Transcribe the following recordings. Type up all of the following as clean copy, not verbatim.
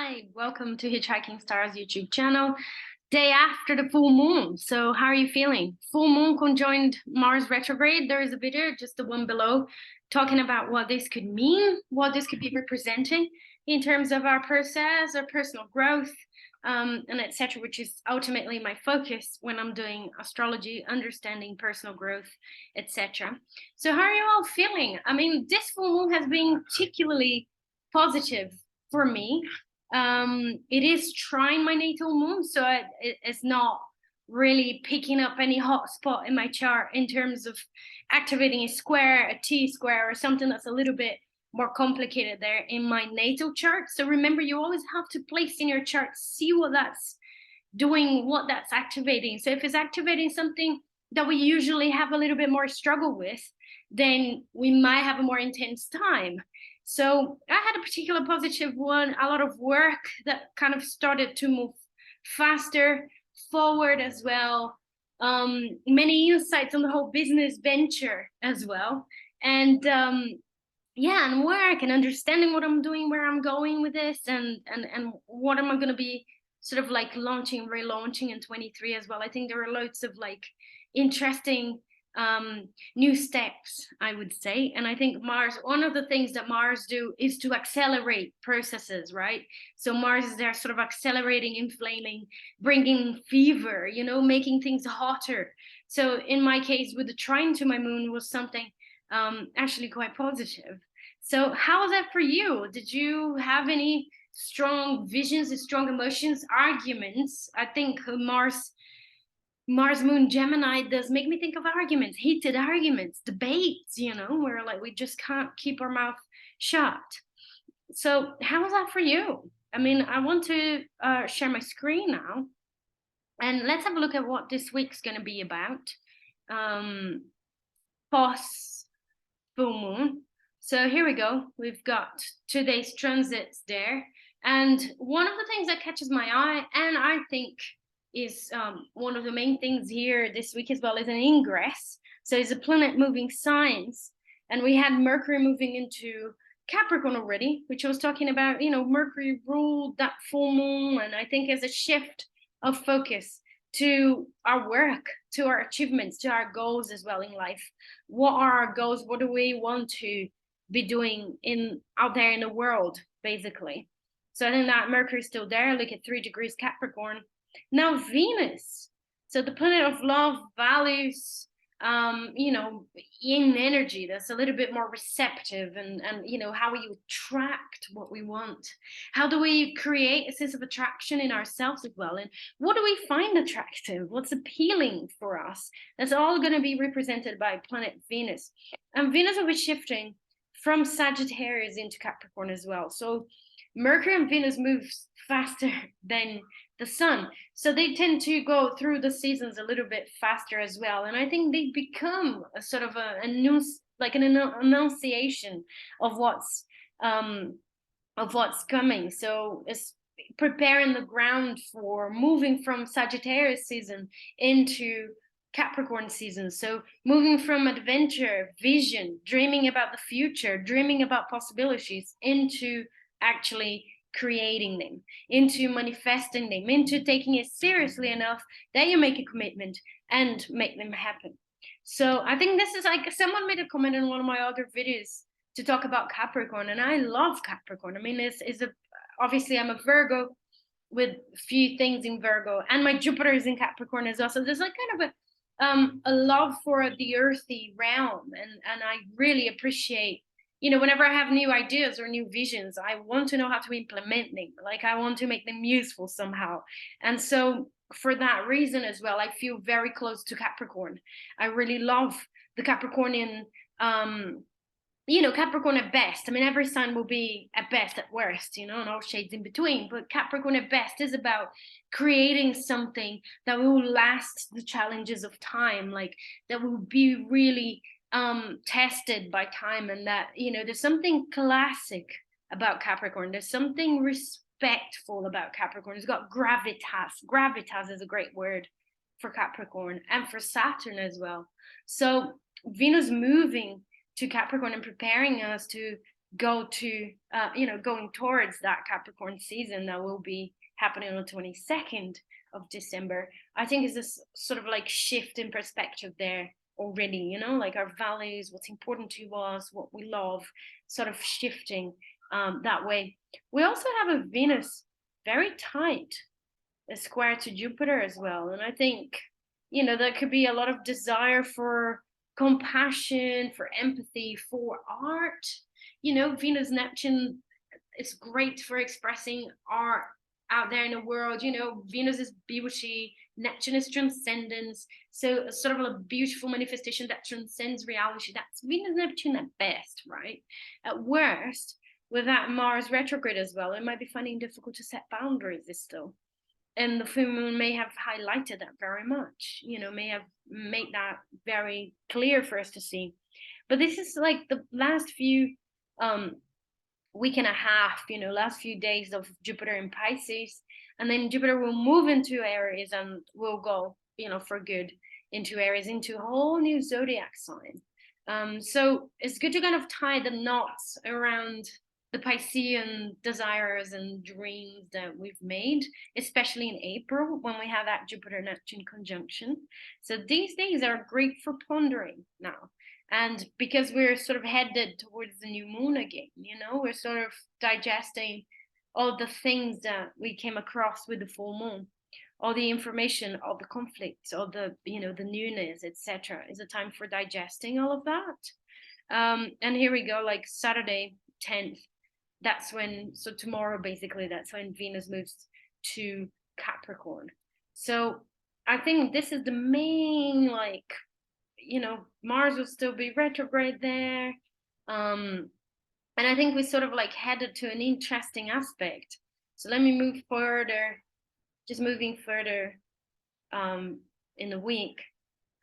Hi, welcome to Hitchhiking Stars YouTube channel. Day after the full moon. So how are you feeling? Full moon conjoined Mars retrograde. There is a video, just the one below, talking about what this could mean, what this could be representing in terms of our process, our personal growth, and etc., which is ultimately my focus when I'm doing astrology, understanding personal growth, etc. So how are you all feeling? I mean, this full moon has been particularly positive for me. It is trying my natal moon, so it's not really picking up any hot spot in my chart in terms of activating a square, a T-square, or something that's a little bit more complicated there in my natal chart. So remember, you always have to place in your chart, see what that's doing, what that's activating. So if it's activating something that we usually have a little bit more struggle with, then we might have a more intense time. So I had a particular positive one, a lot of work that kind of started to move faster forward as well. Many insights on the whole business venture as well. And yeah, and work and understanding what I'm doing, where I'm going with this, and what am I going to be sort of like launching, relaunching in 23 as well. I think there are loads of like interesting new steps, I would say. And I think Mars, one of the things that Mars do is to accelerate processes, right? So Mars is there sort of accelerating, inflaming, bringing fever, you know, making things hotter. So in my case, with the trine to my moon was something actually quite positive. So how's that for you? Did you have any strong visions and strong emotions, arguments? I think Mars moon Gemini does make me think of arguments, heated arguments, debates, you know, where like we just can't keep our mouth shut. So how's that for you? I mean, I want to share my screen now, and let's have a look at what this week's going to be about. Post full moon. So here we go. We've got today's transits there. And one of the things that catches my eye, and I think is one of the main things here this week as well, is an ingress. So it's a planet moving signs. And we had Mercury moving into Capricorn already, which I was talking about, you know, Mercury ruled that full moon. And I think as a shift of focus to our work, to our achievements, to our goals as well in life. What are our goals? What do we want to be doing out there in the world, basically? So I think that Mercury is still there. Look at 3 degrees Capricorn. Now Venus, so the planet of love, values, you know, in energy that's a little bit more receptive, and you know, how we attract what we want. How do we create a sense of attraction in ourselves as well? And what do we find attractive? What's appealing for us? That's all going to be represented by planet Venus. And Venus will be shifting from Sagittarius into Capricorn as well. So Mercury and Venus move faster than the sun, so they tend to go through the seasons a little bit faster as well. And I think they become a sort of an annunciation of what's coming. So it's preparing the ground for moving from Sagittarius season into Capricorn season. So moving from adventure, vision, dreaming about the future, dreaming about possibilities, into actually creating them, into manifesting them, into taking it seriously enough that you make a commitment and make them happen. So I think this is like, someone made a comment in one of my other videos to talk about Capricorn, and I love Capricorn. I mean, obviously I'm a Virgo with a few things in Virgo, and my Jupiter is in Capricorn as well. So there's like kind of a love for the earthy realm, and I really appreciate, you know, whenever I have new ideas or new visions, I want to know how to implement them. Like I want to make them useful somehow. And so for that reason as well, I feel very close to Capricorn. I really love the Capricornian, you know, Capricorn at best. I mean, every sign will be at best, at worst, you know, and all shades in between. But Capricorn at best is about creating something that will last the challenges of time, like that will be really tested by time. And that, you know, there's something classic about Capricorn. There's something respectful about Capricorn. It's got gravitas. Gravitas is a great word for Capricorn and for Saturn as well. So Venus moving to Capricorn and preparing us to go to, going towards that Capricorn season that will be happening on the 22nd of December, I think is this sort of like shift in perspective there already, like our values, what's important to us, what we love, sort of shifting that way. We also have a Venus very tight, a square to Jupiter as well. And I think, there could be a lot of desire for compassion, for empathy, for art. Venus Neptune is great for expressing art out there in the world. Venus is beauty, Neptune is transcendence. So sort of a beautiful manifestation that transcends reality. That's Venus Neptune at best, right? At worst, with that Mars retrograde as well, it might be finding difficult to set boundaries still. And the full moon may have highlighted that very much, may have made that very clear for us to see. But this is like the last few week and a half, last few days of Jupiter in Pisces, and then Jupiter will move into Aries and will go, for good into Aries, into a whole new zodiac sign. So it's good to kind of tie the knots around the Piscean desires and dreams that we've made, especially in April when we have that Jupiter-Neptune conjunction. So these days are great for pondering now. And because we're sort of headed towards the new moon again, we're sort of digesting all the things that we came across with the full moon, all the information, all the conflicts, all the, the newness, etc. Is a time for digesting all of that. And here we go, like Saturday 10th, that's when, so tomorrow basically, that's when Venus moves to Capricorn. So I think this is the main, like, Mars will still be retrograde there. And I think we sort of like headed to an interesting aspect. So let me move further, just moving further in the week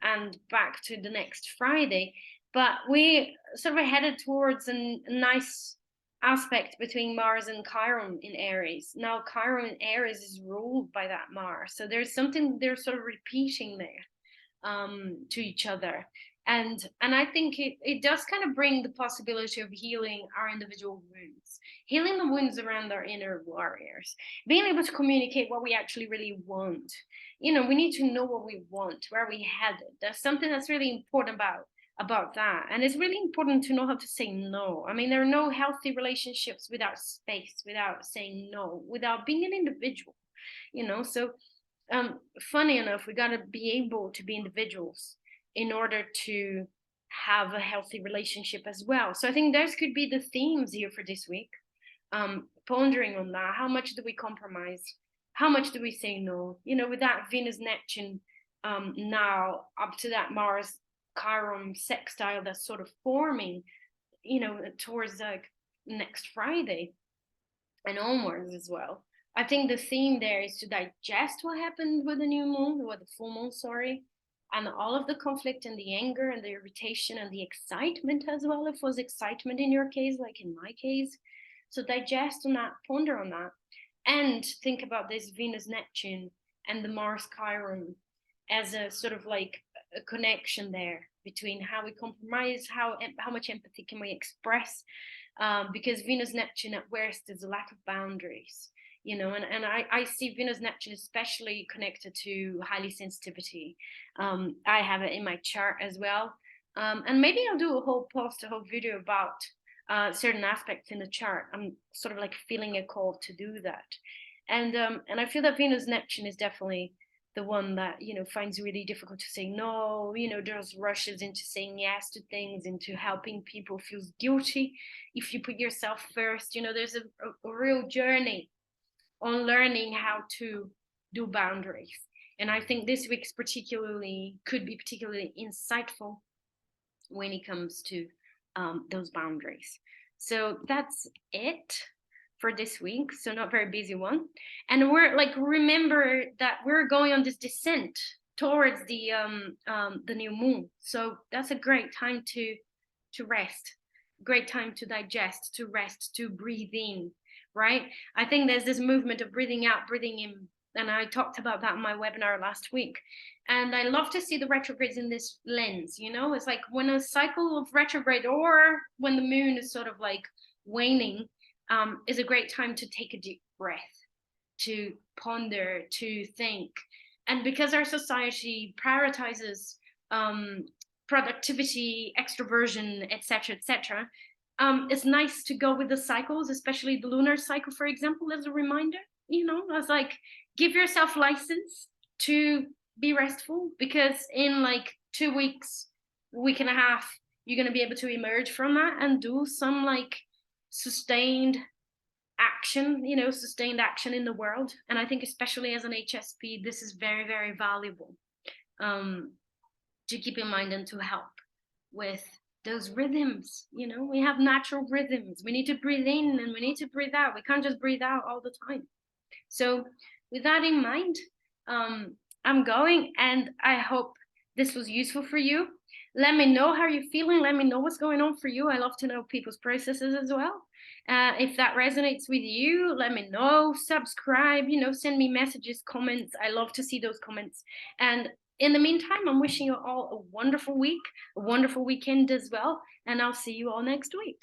and back to the next Friday. But we sort of headed towards a nice aspect between Mars and Chiron in Aries. Now Chiron in Aries is ruled by that Mars. So there's something they're sort of repeating there. To each other, and I think it does kind of bring the possibility of healing our individual wounds, healing the wounds around our inner warriors, being able to communicate what we actually really want. We need to know what we want, where we headed. There's something that's really important about that, and it's really important to know how to say no. I mean, there are no healthy relationships without space, without saying no, without being an individual. So funny enough, we got to be able to be individuals in order to have a healthy relationship as well. So I think those could be the themes here for this week. Pondering on that. How much do we compromise? How much do we say no? With that Venus Neptune now up to that Mars Chiron sextile that's sort of forming, towards like next Friday and onwards as well. I think the theme there is to digest what happened with the new moon, with the full moon, sorry, and all of the conflict and the anger and the irritation and the excitement as well, if it was excitement in your case, like in my case. So digest on that, ponder on that, and think about this Venus Neptune and the Mars Chiron as a sort of like a connection there between how we compromise, how much empathy can we express, because Venus Neptune at worst is a lack of boundaries. And I see Venus Neptune especially connected to highly sensitivity. I have it in my chart as well. And maybe I'll do a whole video about certain aspects in the chart. I'm sort of like feeling a call to do that. And I feel that Venus Neptune is definitely the one that, finds it really difficult to say no, just rushes into saying yes to things, into helping people, feels guilty if you put yourself first. There's a real journey on learning how to do boundaries. And I think this week's could be particularly insightful when it comes to those boundaries. So that's it for this week. So not very busy one. And we're like, remember that we're going on this descent towards the new moon. So that's a great time to rest, great time to digest, to rest, to breathe in. Right? I think there's this movement of breathing out, breathing in. And I talked about that in my webinar last week. And I love to see the retrogrades in this lens, it's like when a cycle of retrograde, or when the moon is sort of like waning, is a great time to take a deep breath, to ponder, to think. And because our society prioritizes productivity, extroversion, etc., it's nice to go with the cycles, especially the lunar cycle, for example, as a reminder. As like, give yourself license to be restful, because in like 2 weeks, week and a half, you're going to be able to emerge from that and do some like sustained action, sustained action in the world. And I think especially as an HSP, this is very, very valuable to keep in mind and to help with those rhythms. We have natural rhythms. We need to breathe in and we need to breathe out. We can't just breathe out all the time. So with that in mind, I'm going, and I hope this was useful for you. Let me know how you're feeling. Let me know what's going on for you. I love to know people's processes as well. If that resonates with you, let me know. Subscribe, send me messages, comments. I love to see those comments. And in the meantime, I'm wishing you all a wonderful week, a wonderful weekend as well. And I'll see you all next week.